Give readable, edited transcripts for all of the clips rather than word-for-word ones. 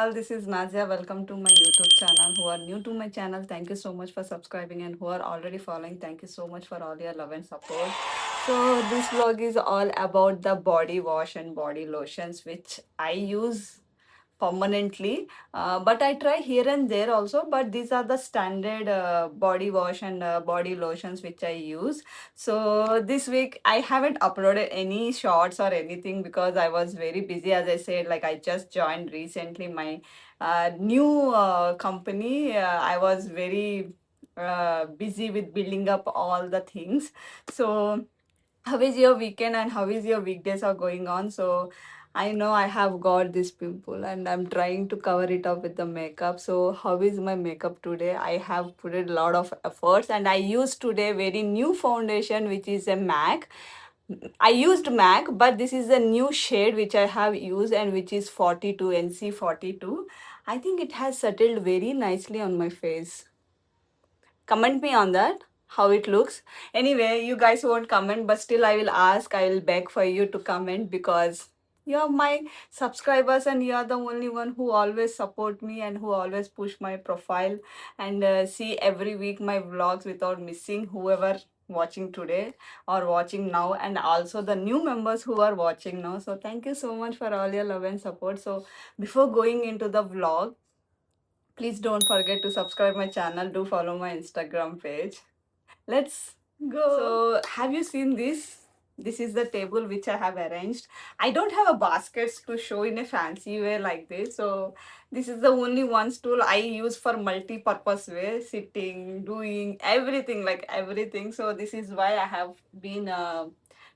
all, this is Nazia. Welcome to my YouTube channel. Who are new to my channel, thank you so much for subscribing, and who are already following, thank you so much for all your love and support. So, this vlog is all about the body wash and body lotions which I use permanently, but I try here and there also, but these are the standard body wash and body lotions which I use. So this week I haven't uploaded any shorts or anything because I was very busy. As I said, like I just joined recently my new company. I was very busy with building up all the things. So how is your weekend and how is your weekdays are going on? So I know I have got this pimple and I'm trying to cover it up with the makeup. So how is my makeup today? I have put a lot of efforts and I used today very new foundation which is a MAC. I used MAC, but this is a new shade which I have used and which is 42 NC42. I think it has settled very nicely on my face. Comment me on that how it looks. Anyway, you guys won't comment, but still I will ask, I will beg for you to comment because you're my subscribers and you are the only one who always support me and who always push my profile and see every week my vlogs without missing whoever watching today or watching now, and also the new members who are watching now. So thank you so much for all your love and support. So before going into the vlog, please don't forget to subscribe my channel. Do follow my Instagram page. Let's go. So, have you seen this? This is the table which I have arranged. I don't have a baskets to show in a fancy way like this. So, this is the only one stool I use for multi-purpose way, sitting, doing everything, like everything. So, this is why I have been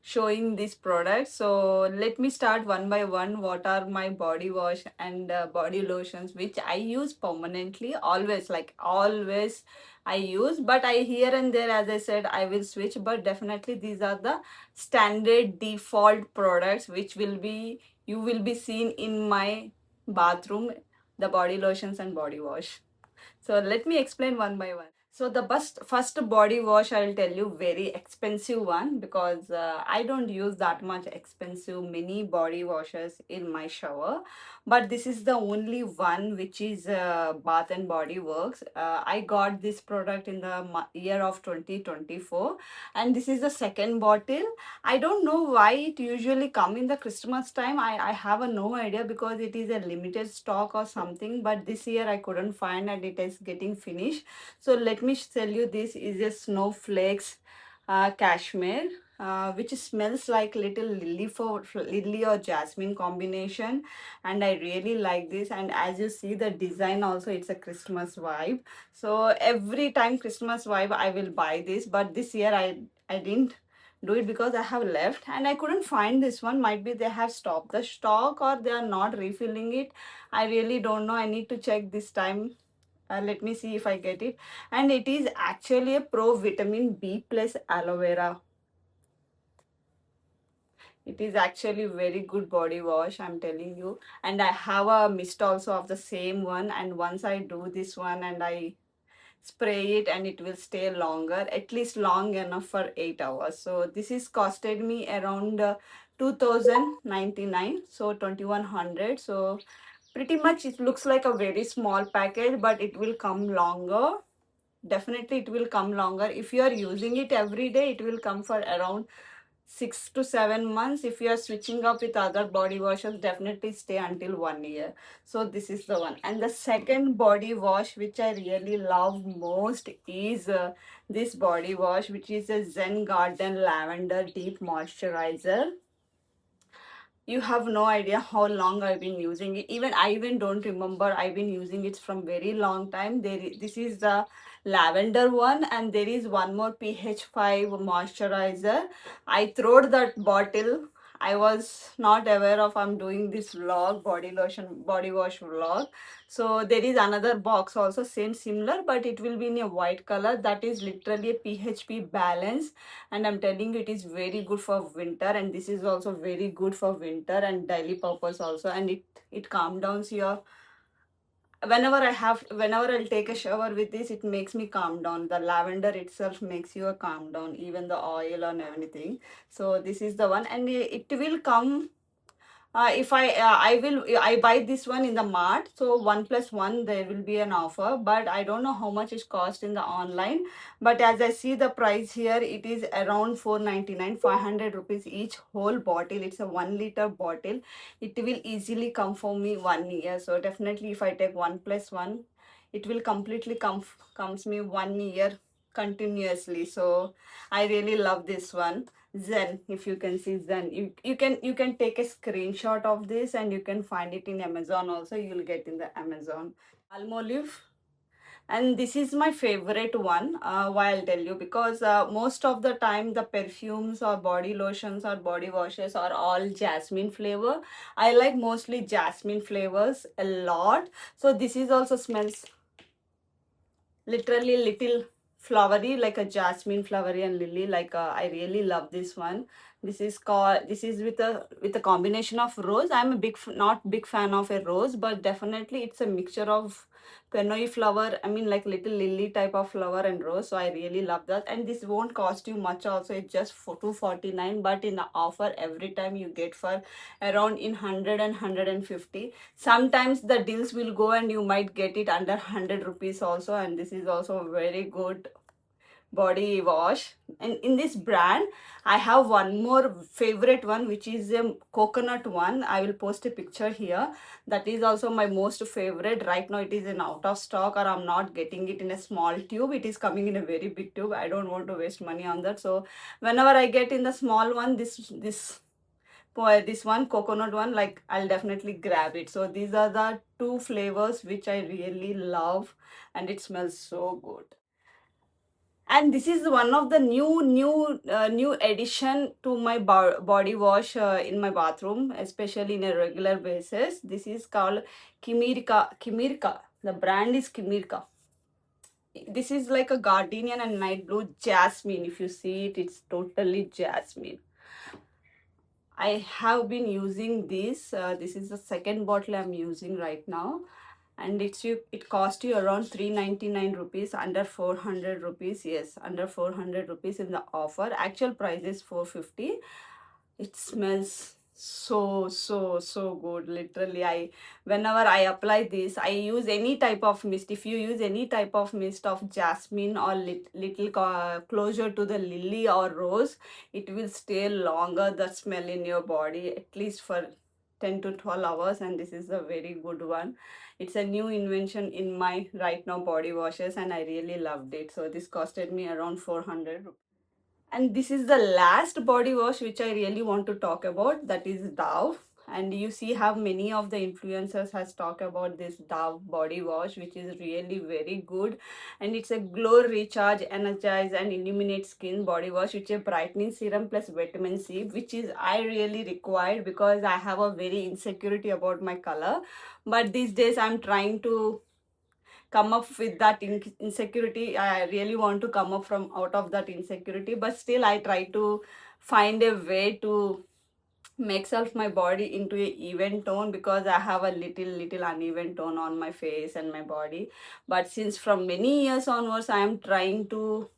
showing this product. So, let me start one by one. What are my body wash and body lotions which I use permanently, always, like always I use, but I here and there, as I said, I will switch. But definitely, these are the standard default products which will be you will be seen in my bathroom, the body lotions and body wash. So let me explain one by one. So the first body wash I'll tell you very expensive one because I don't use that much expensive mini body washes in my shower, but this is the only one which is Bath and Body Works. I got this product in the year of 2024, and this is the second bottle. I don't know why it usually come in the Christmas time. I have a no idea because it is a limited stock or something. But this year I couldn't find and it is getting finished. So let me tell you, this is a snowflakes cashmere. Which smells like little lily or jasmine combination, and I really like this. And as you see, the design also, it's a Christmas vibe. So every time Christmas vibe, I will buy this. But this year I didn't do it because I have left and I couldn't find this one. Might be they have stopped the stock or they are not refilling it. I really don't know. I need to check this time. Let me see if I get it. And it is actually a pro vitamin B plus aloe vera. It is actually very good body wash, I'm telling you. And I have a mist also of the same one. And once I do this one and I spray it, and it will stay longer, at least long enough for 8 hours. So this is costed me around 2099, so 2100. So pretty much it looks like a very small package, but it will come longer. Definitely it will come longer. If you are using it every day, it will come for around 6 to 7 months. If you are switching up with other body washes, definitely stay until 1 year. So this is the one. And the second body wash which I really love most is this body wash, which is a Zen Garden Lavender Deep Moisturizer. You have no idea how long I've been using it. Even I even don't remember. I've been using it from very long time. This is the lavender one, and there is one more pH 5 moisturizer. I throwed that bottle. I was not aware of I'm doing this vlog, body lotion, body wash vlog. So there is another box also, same similar, but it will be in a white color. That is literally a PHP balance, and I'm telling you, it is very good for winter. And this is also very good for winter and daily purpose also. And it calm downs your, whenever I'll take a shower with this, it makes me calm down. The lavender itself makes you a calm down, even the oil and everything. So this is the one, and it will come If I buy this one in the mart, so 1 plus 1 there will be an offer, but I don't know how much it cost in the online. But as I see the price here, it is around 499, 500 rupees each whole bottle. It's a 1 liter bottle. It will easily come for me 1 year. So definitely if I take 1 plus 1, it will completely comes me 1 year continuously. So I really love this one. Zen, if you can see Zen, you can take a screenshot of this and you can find it in Amazon also. You'll get in the Amazon. Palmolive, and this is my favorite one. Why I'll tell you, because most of the time the perfumes or body lotions or body washes are all jasmine flavor. I like mostly jasmine flavors a lot. So this is also smells literally little flowery, like a jasmine flowery and lily, like I really love this one. This is with a combination of rose. I'm a not big fan of a rose, but definitely it's a mixture of penoi flower, I mean like little lily type of flower and rose. So I really love that, and this won't cost you much also. It's just for 249, but in the offer every time you get for around in 100 and 150. Sometimes the deals will go and you might get it under 100 rupees also, and this is also a very good body wash. And in this brand I have one more favorite one, which is a coconut one. I will post a picture here. That is also my most favorite. Right now it is in out of stock, or I'm not getting it in a small tube. It is coming in a very big tube. I don't want to waste money on that. So whenever I get in the small one, this for this one coconut one, like I'll definitely grab it. So these are the two flavors which I really love, and it smells so good. And this is one of the new addition to my body wash in my bathroom, especially in a regular basis. This is called Kimirka. The brand is Kimirka. This is like a gardenian and night blue jasmine. If you see it, it's totally jasmine. I have been using this. This is the second bottle I'm using right now, and it cost you around 399 rupees, under 400 rupees. Yes, under 400 rupees in the offer. Actual price is 450. It smells so good. Literally, I whenever I apply this, I use any type of mist. If you use any type of mist of jasmine or little closer to the lily or rose, it will stay longer, the smell in your body, at least for 10 to 12 hours. And this is a very good one. It's a new invention in my right now body washes, and I really loved it. So this costed me around 400. And this is the last body wash which I really want to talk about. That is Dove. And you see how many of the influencers has talked about this Dove body wash, which is really very good. And it's a glow, recharge, energize, and illuminate skin body wash, which is a brightening serum plus vitamin C, which is I really required because I have a very insecurity about my color. But these days I'm trying to come up with that insecurity. I really want to come up from out of that insecurity, but still I try to find a way to make self my body into a even tone, because I have a little uneven tone on my face and my body. But since from many years onwards I am trying to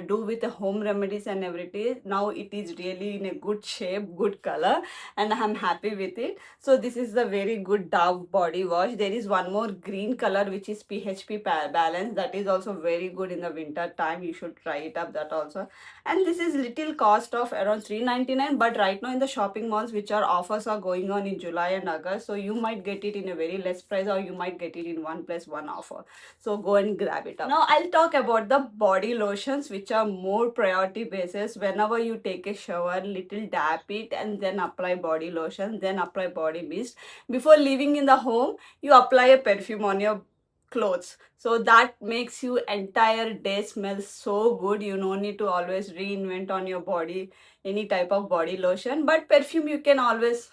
do with the home remedies and everything, now it is really in a good shape, good color, and I'm happy with it. So this is the very good Dove body wash. There is one more green color which is PHP balance. That is also very good in the winter time. You should try it up that also. And this is little cost of around 399, but right now in the shopping malls which are offers are going on in July and August, so you might get it in a very less price, or you might get it in 1 plus 1 offer. So go and grab it up. Now I'll talk about the body lotions, which are more priority basis. Whenever you take a shower, little dab it and then apply body lotion, then apply body mist. Before leaving in the home, you apply a perfume on your clothes, so that makes you entire day smell so good. You no need to always reinvent on your body any type of body lotion, but perfume you can always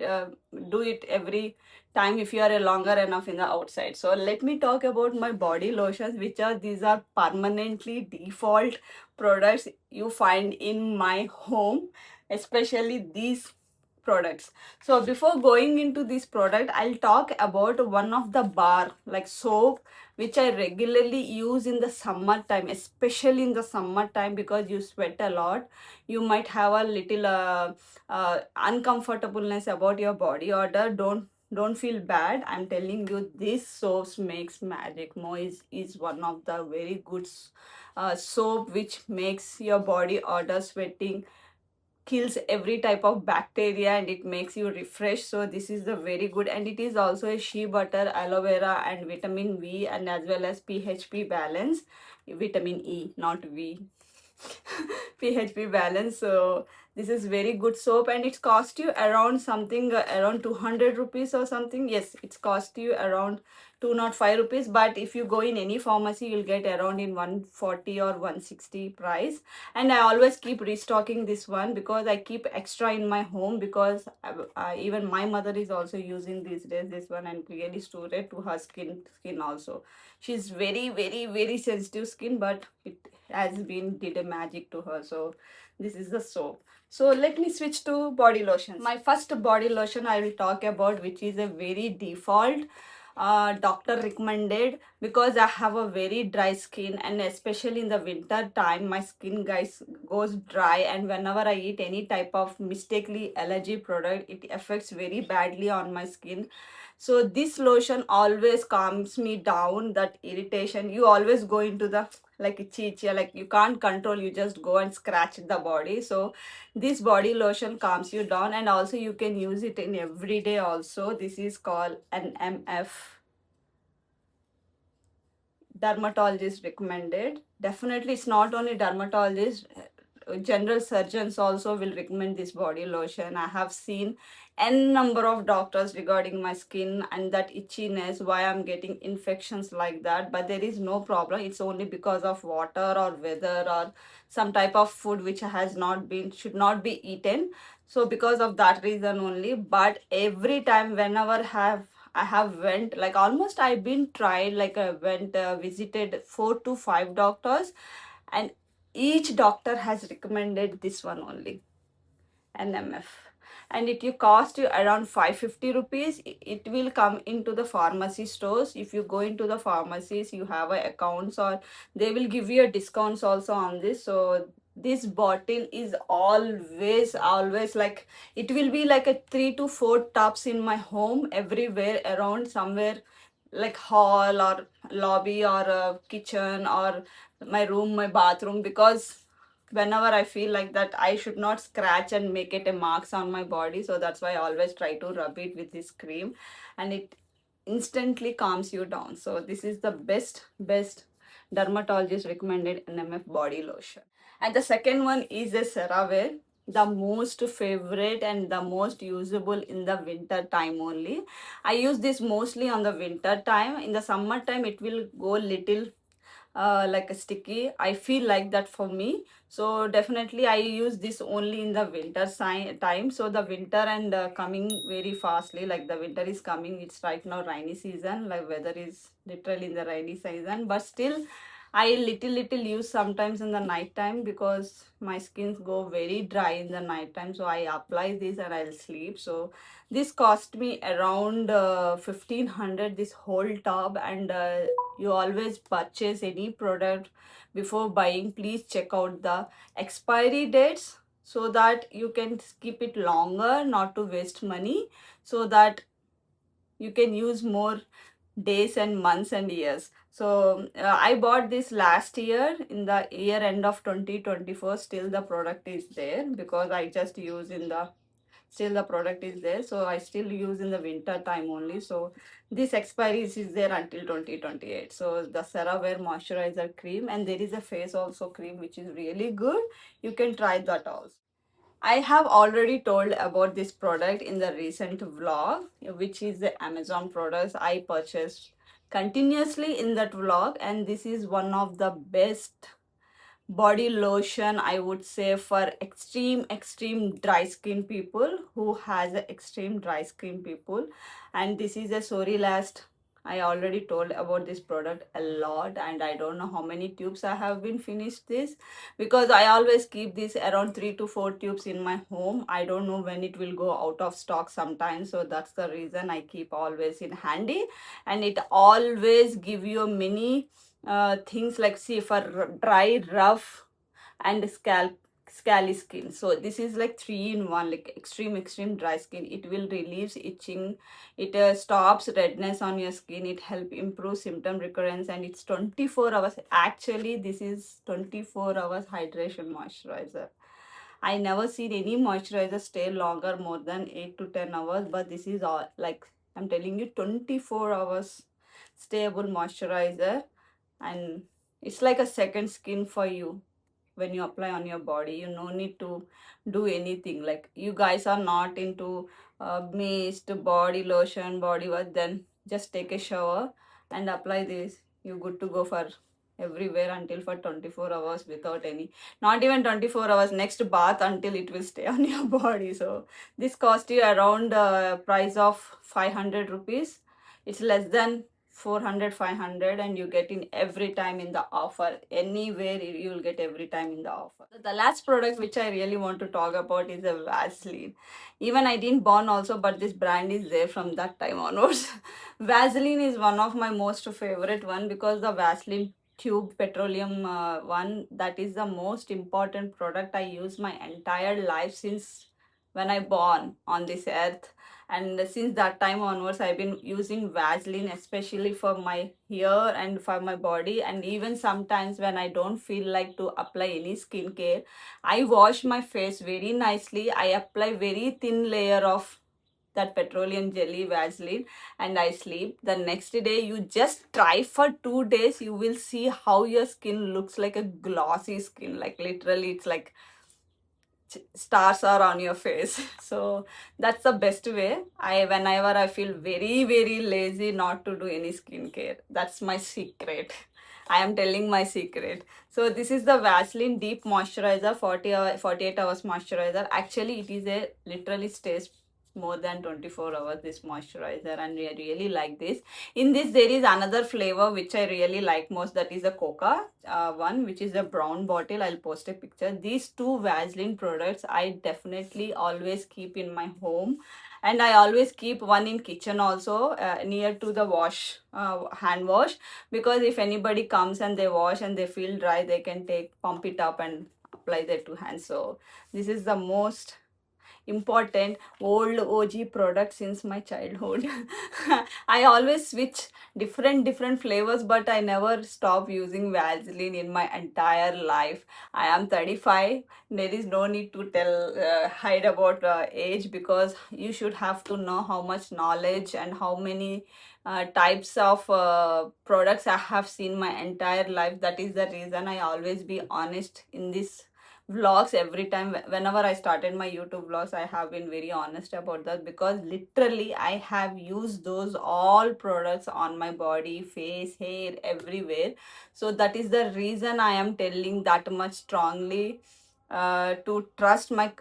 uh, do it every time if you are a longer enough in the outside. So let me talk about my body lotions, which are these are permanently default products you find in my home, especially these products. So before going into this product, I'll talk about one of the bar like soap which I regularly use in the summertime, especially in the summertime, because you sweat a lot. You might have a little uncomfortableness about your body odor. Don't feel bad. I'm telling you, this soaps makes magic. Mo is one of the very good soap which makes your body odor sweating, kills every type of bacteria, and it makes you refresh. So this is the very good, and it is also a shea butter, aloe vera, and vitamin V, and as well as PHP balance, vitamin E, not V. PHP balance. So this is very good soap, and it's cost you around something around 200 rupees or something. Yes, it's cost you around 205 rupees, but if you go in any pharmacy, you'll get around in 140 or 160 price. And I always keep restocking this one because I keep extra in my home, because even my mother is also using these days this one, and really suited to her skin also. She's very sensitive skin, but it has been did a magic to her. So this is the soap. So let me switch to body lotions. My first body lotion I will talk about, which is a very default doctor recommended, because I have a very dry skin, and especially in the winter time my skin guys goes dry, and whenever I eat any type of mistakenly allergy product, it affects very badly on my skin. So this lotion always calms me down that irritation. You always go into the like itchy, like you can't control, you just go and scratch the body. So this body lotion calms you down, and also you can use it in every day also. This is called an MF, dermatologist recommended. Definitely it's not only dermatologist, general surgeons also will recommend this body lotion. I have seen n number of doctors regarding my skin and that itchiness, why I'm getting infections like that, but there is no problem. It's only because of water or weather or some type of food which has not been, should not be eaten. So because of that reason only. But every time whenever I have went, like almost I've been tried, like I went visited 4 to 5 doctors, and each doctor has recommended this one only, NMF. And it you cost you around 550 rupees. It will come into the pharmacy stores. If you go into the pharmacies, you have a accounts, or they will give you a discounts also on this. So this bottle is always like, it will be like a 3 to 4 tubs in my home, everywhere around, somewhere like hall or lobby or kitchen or my room, my bathroom, because whenever I feel like that I should not scratch and make it a marks on my body, so that's why I always try to rub it with this cream, and it instantly calms you down. So this is the best dermatologist recommended NMF body lotion. And the second one is a CeraVe, the most favorite and the most usable in the winter time only. I use this mostly on the winter time. In the summer time it will go little like a sticky, I feel like that for me. So definitely I use this only in the winter time. So the winter and coming very fastly, like the winter is coming, it's right now rainy season, like weather is literally in the rainy season, but still I little use sometimes in the night time, because my skins go very dry in the night time. So I apply this and I'll sleep. So this cost me around 1500, this whole tub. And you always purchase any product, before buying please check out the expiry dates, so that you can keep it longer, not to waste money, so that you can use more days and months and years. So I bought this last year in the year end of 2024. Still the product is there, because I just use in the, still the product is there, so I still use in the winter time only. So this expiry is there until 2028. So the CeraVe moisturizer cream, and there is a face also cream which is really good. You can try that also. I have already told about this product in the recent vlog, which is the Amazon products I purchased continuously in that vlog, and this is one of the best body lotion, I would say, for extreme dry skin people, who has a extreme dry skin people. And this is a Sorilast I already told about this product a lot, and I don't know how many tubes I have been finished this, because I always keep this around 3 to 4 tubes in my home. I don't know when it will go out of stock sometimes, so that's the reason I keep always in handy. And it always give you many things like, see, for dry, rough, and scaly skin. So this is like 3 in 1, like extreme dry skin. It will relieve itching, it stops redness on your skin, it help improve symptom recurrence, and it's 24 hours. Actually, this is 24 hours hydration moisturizer. I never seen any moisturizer stay longer more than 8 to 10 hours, but this is all, like I'm telling you, 24 hours stable moisturizer. And it's like a second skin for you. When you apply on your body, you no need to do anything. Like, you guys are not into mist, body lotion, body wash, then just take a shower and apply this. You're good to go for everywhere until for 24 hours without any, not even 24 hours, next bath until it will stay on your body. So this cost you around price of 500 rupees. It's less than 400, 500, and you get in every time in the offer. Anywhere you will get every time in the offer. The last product which I really want to talk about is a Vaseline. Even I didn't born also, but this brand is there from that time onwards. Vaseline is one of my most favorite one, because the Vaseline tube petroleum one, that is the most important product I use my entire life since when I born on this earth. And since that time onwards, I've been using Vaseline, especially for my hair and for my body. And even sometimes when I don't feel like to apply any skincare, I wash my face very nicely. I apply very thin layer of that petroleum jelly Vaseline, and I sleep. The next day, you just try for 2 days, you will see how your skin looks like a glossy skin. Like, literally, it's like stars are on your face. So that's the best way. Whenever I feel very lazy not to do any skincare, that's my secret. I am telling my secret. So this is the Vaseline deep moisturizer, 48 hours moisturizer. Actually, it is a literally stays more than 24 hours, this moisturizer, and I really like this. In this, there is another flavor which I really like most, that is a coca one, which is a brown bottle. I'll post a picture. These two Vaseline products I definitely always keep in my home, and I always keep one in kitchen also, near to the wash, hand wash, because if anybody comes and they wash and they feel dry, they can pump it up and apply their two hands. So this is the most important old OG product since my childhood. I always switch different flavors, but I never stop using Vaseline in my entire life. I am 35. There is no need to hide about age, because you should have to know how much knowledge and how many types of products I have seen my entire life. That is the reason I always be honest in this vlogs. Every time whenever I started my YouTube vlogs, I have been very honest about that, because literally I have used those all products on my body, face, hair, everywhere. So that is the reason I am telling that much strongly, to trust my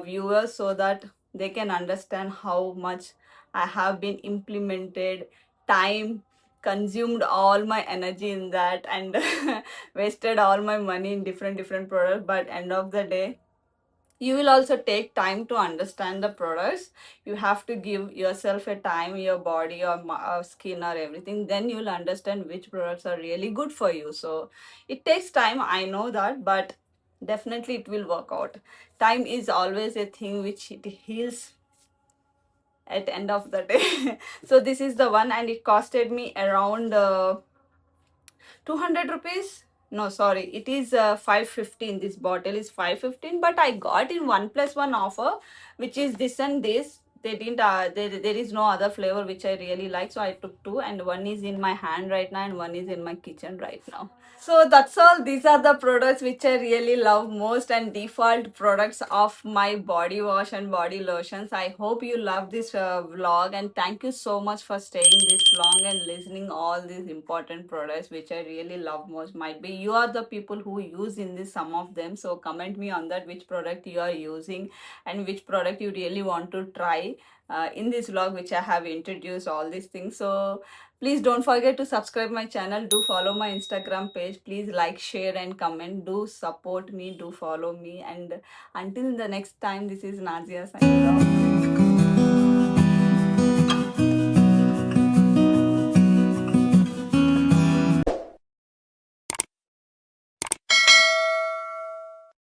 viewers, so that they can understand how much I have been implemented time, consumed all my energy in that, and wasted all my money in different products. But end of the day, you will also take time to understand the products. You have to give yourself a time, your body, your skin, or everything, then you will understand which products are really good for you. So it takes time, I know that, but definitely it will work out. Time is always a thing which it heals at the end of the day. So this is the one, and it costed me around 200 rupees. No, sorry, it is 515. This bottle is 515, but I got in 1+1 offer, which is this and this. They didn't there is no other flavor which I really like, so I took two, and one is in my hand right now and one is in my kitchen right now. So that's all. These are the products which I really love most, and default products of my body wash and body lotions. I hope you love this vlog, and thank you so much for staying this long and listening all these important products which I really love most. Might be you are the people who use in this some of them, so comment me on that which product you are using and which product you really want to try. in this vlog, which I have introduced all these things. So please don't forget to subscribe my channel. Do follow my Instagram page. Please like, share, and comment. Do support me. Do follow me. And until the next time, this is Nazia signing off.